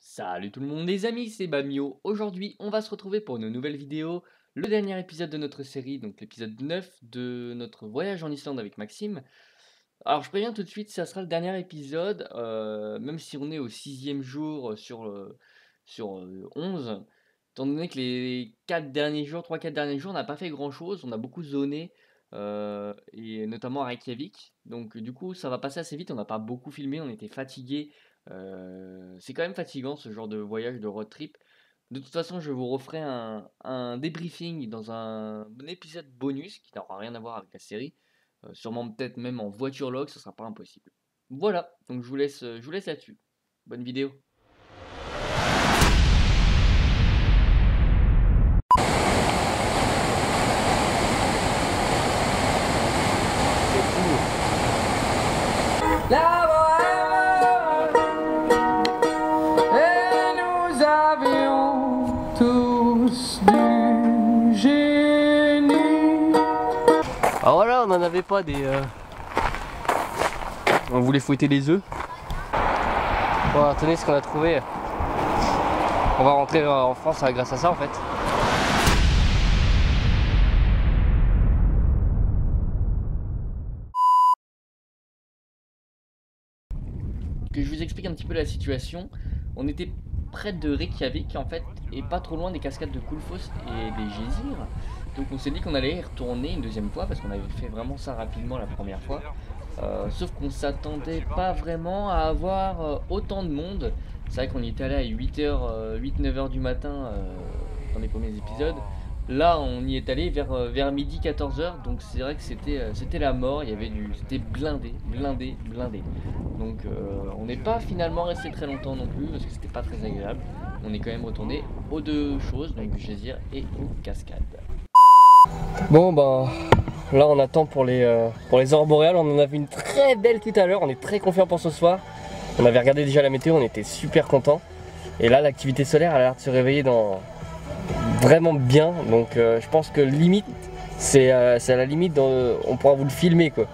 Salut tout le monde les amis, c'est Bamio. Aujourd'hui, on va se retrouver pour une nouvelle vidéo, le dernier épisode de notre série, donc l'épisode 9 de notre voyage en Islande avec Maxime. Alors je préviens tout de suite, ça sera le dernier épisode, même si on est au 6e jour sur 11, étant donné que les 4 derniers jours, 3-4 derniers jours, on n'a pas fait grand chose, on a beaucoup zoné, et notamment à Reykjavik. Donc du coup ça va passer assez vite, on n'a pas beaucoup filmé, on était fatigués. C'est quand même fatigant ce genre de voyage, de road trip. De toute façon, je vous referai un débriefing dans un épisode bonus qui n'aura rien à voir avec la série. Sûrement peut-être même en voiture log, ce sera pas impossible. Voilà, donc je vous laisse là-dessus. Bonne vidéo. La bohème, et nous avions tous du génie. Alors voilà, on n'en avait pas des... On voulait fouetter les œufs. Bon, tenez ce qu'on a trouvé. On va rentrer en France grâce à ça en fait. Que je vous explique un petit peu la situation. On était près de Reykjavik en fait, et pas trop loin des cascades de Gullfoss et des Geysir. Donc on s'est dit qu'on allait y retourner une deuxième fois parce qu'on avait fait vraiment ça rapidement la première fois. Sauf qu'on s'attendait pas vraiment à avoir autant de monde. C'est vrai qu'on y était allé à 8h, 8-9h du matin dans les premiers épisodes. Là on y est allé vers midi 14h, donc c'est vrai que c'était la mort, il y avait c'était blindé. Donc on n'est pas finalement resté très longtemps non plus parce que c'était pas très agréable. On est quand même retourné aux deux choses, donc Geysir et aux cascades. Bon ben... Là on attend pour les aurores boréales. On en a vu une très belle tout à l'heure. On est très confiant pour ce soir. On avait regardé déjà la météo, on était super contents. Et là l'activité solaire elle a l'air de se réveiller vraiment bien. Donc je pense que limite c'est à la limite on pourra vous le filmer quoi.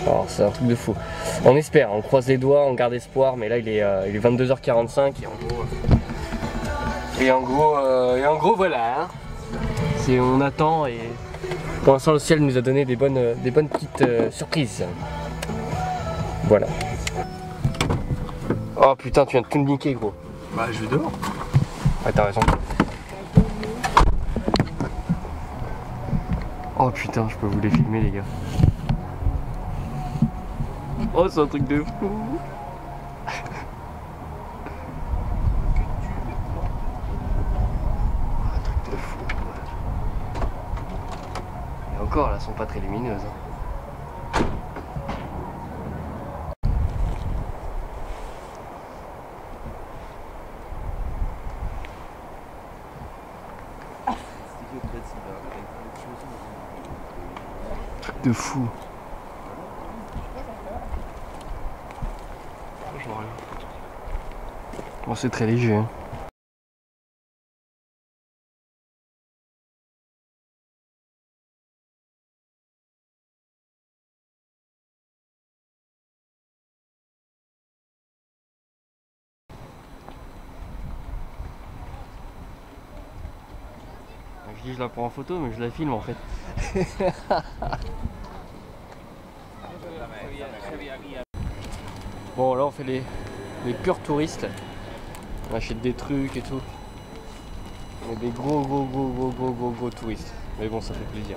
Alors c'est un truc de fou. On espère, on croise les doigts, on garde espoir. Mais là il est 22h45 et en gros voilà hein. On attend et pour l'instant le ciel nous a donné des bonnes petites surprises. Voilà. Oh putain, tu viens de tout me niquer gros. Bah je vais dehors. Ah t'as raison. Oh putain, je peux vous les filmer les gars. Oh c'est un truc de fou. Un truc de fou. Et encore, là, elles sont pas très lumineuses. Hein. Truc de fou. Bon, c'est très léger. Hein. Je dis je la prends en photo mais je la filme en fait. Bon là on fait les purs touristes. On achète des trucs et tout. On est des gros touristes. Mais bon ça fait plaisir.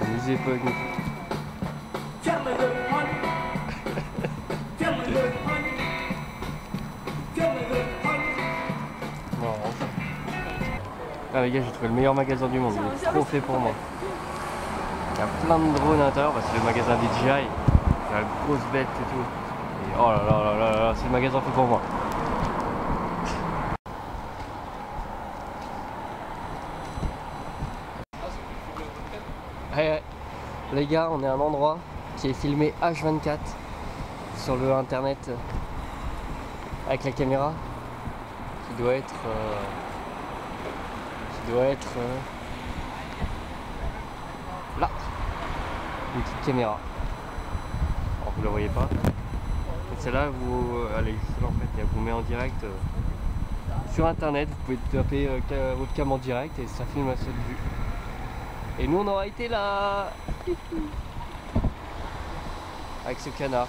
Amusez pas avec nous. Ah les gars, j'ai trouvé le meilleur magasin du monde, il est trop fait pour moi. Il y a plein de drones à l'intérieur, c'est le magasin DJI. Il y a la grosse bête et tout. Et oh là, c'est le magasin fait pour moi. Ouais. Les gars, on est à un endroit qui est filmé H24 sur le internet avec la caméra qui doit être là, une petite caméra. vous la voyez pas. Et celle-là, elle est juste là en fait, elle vous met en direct sur internet. Vous pouvez taper votre cam en direct et ça filme à cette vue. Et nous on aura été là avec ce canard.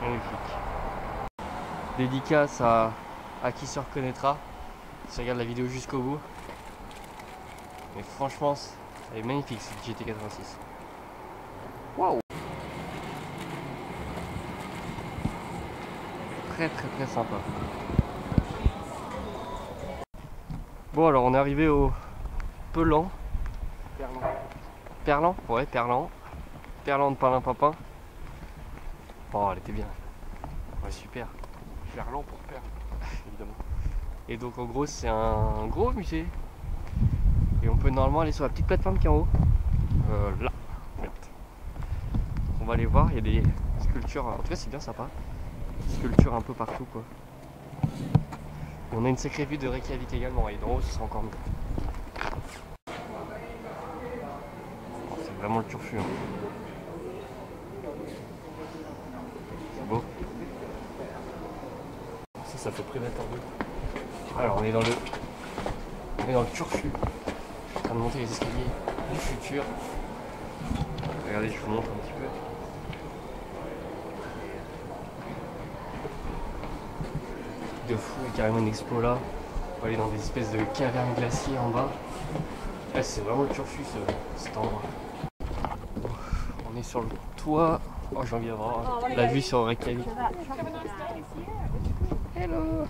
Magnifique. Dédicace à qui se reconnaîtra, si regarde la vidéo jusqu'au bout. Mais franchement, elle est magnifique cette GT86. Waouh! Très sympa. Bon alors on est arrivé au Pelan. Perlan? Ouais, Perlan. Perlan de Perlimpinpin. Oh, elle était bien. Ouais, super. Perlan pour perdre. Évidemment. Et donc en gros c'est un gros musée. Et on peut normalement aller sur la petite plateforme qui est en haut. Là. On va aller voir, il y a des sculptures. En tout cas c'est bien sympa. Des sculptures un peu partout quoi. Et on a une sacrée vue de Reykjavik également. Et d'en haut ce sera encore mieux. Oh, c'est vraiment le turfu. Hein. Beau. Ça fait prédateur 2. Alors on est dans le turfu. Je suis en train de monter les escaliers du futur. Regardez, je vous montre un petit peu. De fou, il y a carrément une expo là. On va aller dans des espèces de cavernes glaciers en bas. Là c'est vraiment le turfu cet endroit. On est sur le toit. Oh, j'ai envie d'avoir la vue sur Reykjavik. Hello.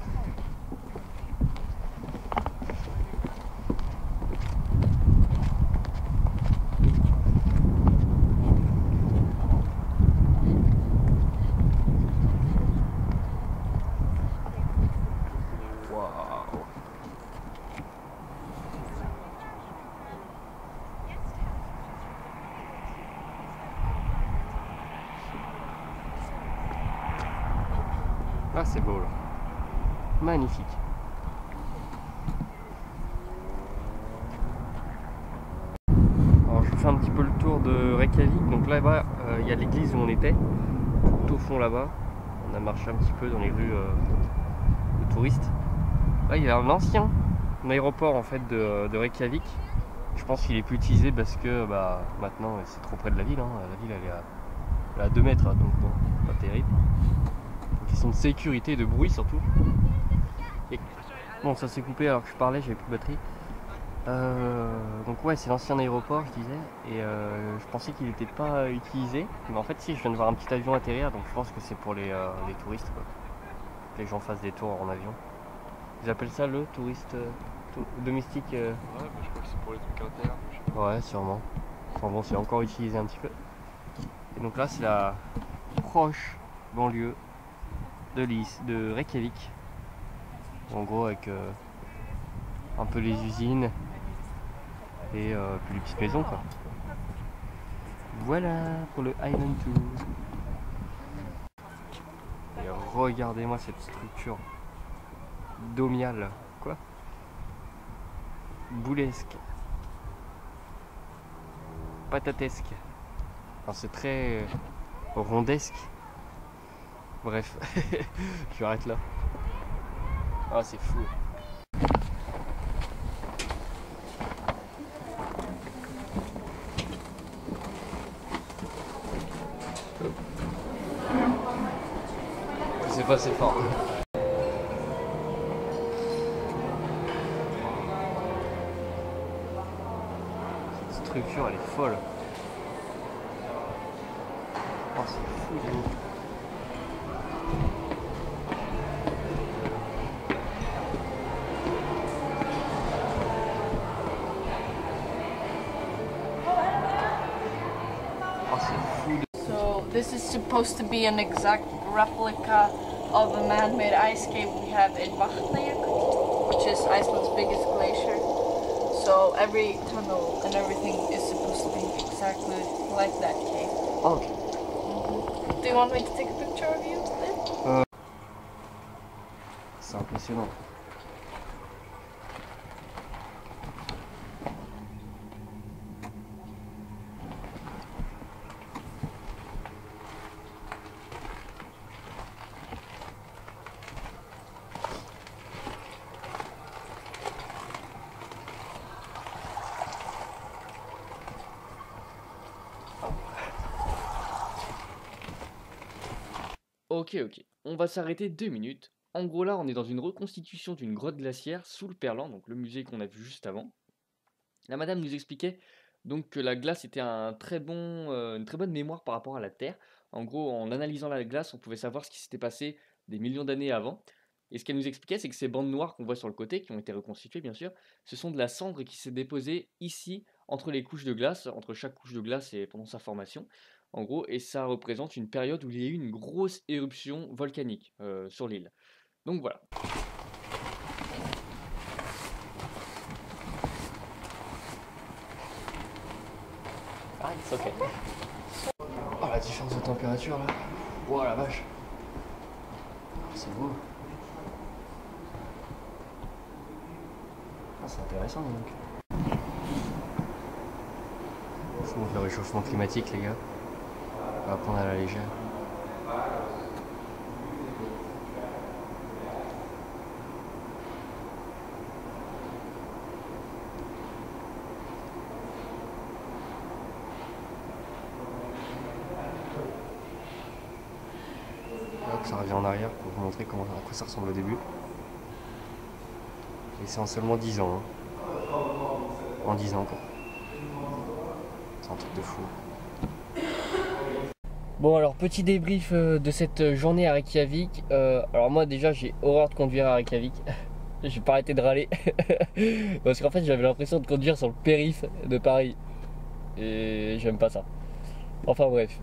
Waouh. Ah c'est beau là. Magnifique. Alors je vous fais un petit peu le tour de Reykjavik. Donc là-bas, il y a l'église où on était, tout au fond là-bas. On a marché un petit peu dans les rues de touristes. Là il y a un ancien aéroport en fait de Reykjavik. Je pense qu'il est plus utilisé parce que maintenant c'est trop près de la ville. Hein. La ville elle est à 2 mètres, donc bon, pas terrible. Une question de sécurité et de bruit surtout. Et bon, ça s'est coupé alors que je parlais, j'avais plus de batterie. Donc ouais, c'est l'ancien aéroport, je disais, et je pensais qu'il n'était pas utilisé, mais en fait si, je viens de voir un petit avion atterrir, donc je pense que c'est pour les touristes quoi. Que les gens fassent des tours en avion. Ils appellent ça le touriste domestique. Ouais, mais je crois que c'est pour les trucs internes. Ouais, sûrement. Enfin bon, c'est encore utilisé un petit peu. Et donc là, c'est la proche banlieue de Reykjavik. En gros, avec un peu les usines et puis les petites maisons quoi. Voilà pour le Island Tour. Et regardez-moi cette structure domiale, quoi, boulesque, patatesque. Enfin, c'est très rondesque. Bref, je m'arrête là. Ah, c'est fou. C'est pas assez fort. Cette structure, elle est folle. Oh, c'est fou, les gars. So this is supposed to be an exact replica of a man-made ice cave we have in Vatnajökull, which is Iceland's biggest glacier. So every tunnel and everything is supposed to be exactly like that cave. Oh, ok. Do you want me to take a picture of you then? C'est impressionnant. Ok, on va s'arrêter 2 minutes. En gros là, on est dans une reconstitution d'une grotte glaciaire sous le Perlan, donc le musée qu'on a vu juste avant. La madame nous expliquait donc que la glace était une très bonne mémoire par rapport à la Terre. En gros, en analysant la glace, on pouvait savoir ce qui s'était passé des millions d'années avant. Et ce qu'elle nous expliquait, c'est que ces bandes noires qu'on voit sur le côté, qui ont été reconstituées bien sûr, ce sont de la cendre qui s'est déposée ici, entre les couches de glace, entre chaque couche de glace et pendant sa formation. En gros, et ça représente une période où il y a eu une grosse éruption volcanique sur l'île. Donc voilà. Ah, it's ok. Oh, la différence de température là. Wow, la vache. C'est beau. Ah, c'est intéressant donc. Faut le réchauffement climatique, les gars. On va prendre à la légère. Hop, ça revient en arrière pour vous montrer à quoi ça ressemble au début. Et c'est en seulement 10 ans. Hein. En 10 ans quoi. C'est un truc de fou. Bon alors petit débrief de cette journée à Reykjavik. Alors moi déjà j'ai horreur de conduire à Reykjavik. J'ai pas arrêté de râler. Parce qu'en fait j'avais l'impression de conduire sur le périph' de Paris. Et j'aime pas ça. Enfin bref,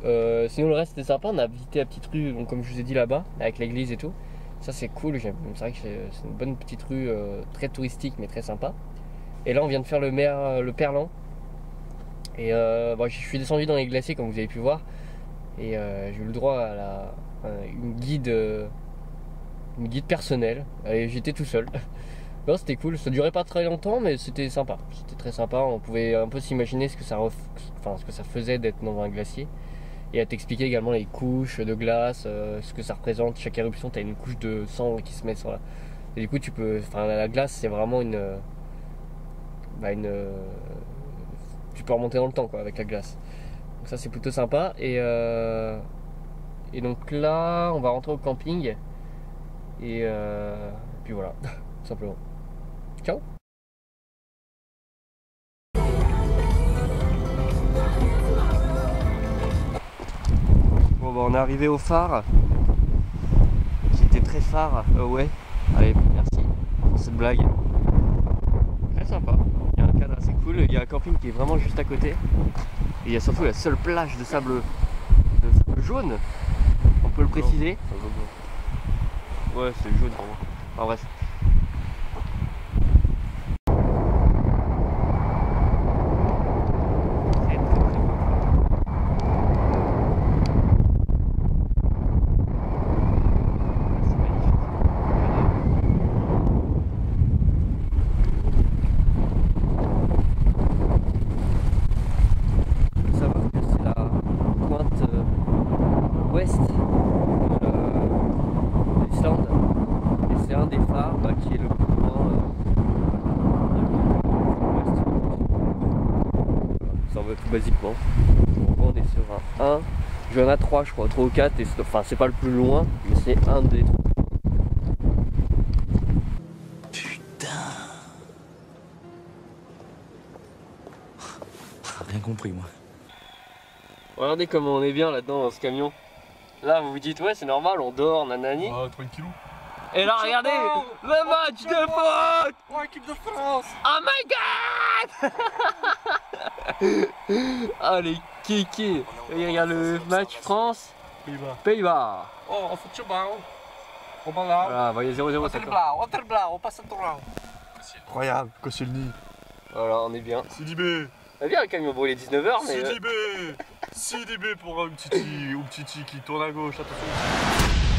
sinon le reste c'était sympa, on a visité la petite rue, donc, comme je vous ai dit là-bas, avec l'église et tout. Ça c'est cool, c'est vrai que c'est une bonne petite rue très touristique mais très sympa. Et là on vient de faire le Perlan. Et bon, je suis descendu dans les glaciers comme vous avez pu voir. Et j'ai eu le droit à une guide personnelle. Et j'étais tout seul. Non, c'était cool, ça durait pas très longtemps mais c'était sympa. C'était très sympa, on pouvait un peu s'imaginer ce que ça faisait d'être dans un glacier. Et à t'expliquer également les couches de glace, ce que ça représente. Chaque éruption, tu as une couche de cendre qui se met sur la... Et du coup, la glace, c'est vraiment tu peux remonter dans le temps quoi, avec la glace. Donc ça, c'est plutôt sympa. Et donc là, on va rentrer au camping. Et puis voilà, tout simplement. Ciao. Bon bah on est arrivé au phare qui était très phare, ouais. Allez, merci pour cette blague. Très sympa, il y a un cadre assez cool, il y a un camping qui est vraiment juste à côté. Et il y a surtout la seule plage de sable jaune, on peut le préciser. Ouais, c'est jaune pour moi. Enfin bref. Ouest de l'Islande et c'est un des phares qui est le plus grand ouest. Ça en veut tout basiquement. Donc on est sur un 1, il y en a 3 je crois, 3 ou 4 et c'est pas le plus loin mais c'est un des 3. Putain. Rien compris moi. Regardez comment on est bien là-dedans dans ce camion. Là vous vous dites ouais c'est normal on dort nanani. Ah, tranquillou. Et là regardez le match de foot. Oh, équipe de France. Oh my god. Ah les kékés. Et regarde le match France Pays-Bas. Oh, on fout bal. On va là. Voilà, vous voyez 0-0 ça compte. on passe à ton round. Incroyable, Koscielny. Voilà on est bien. Sidibé. On est bien le camion, bon il est 19h mais... Sidibé. 6 dB pour un petit qui tourne à gauche, attention.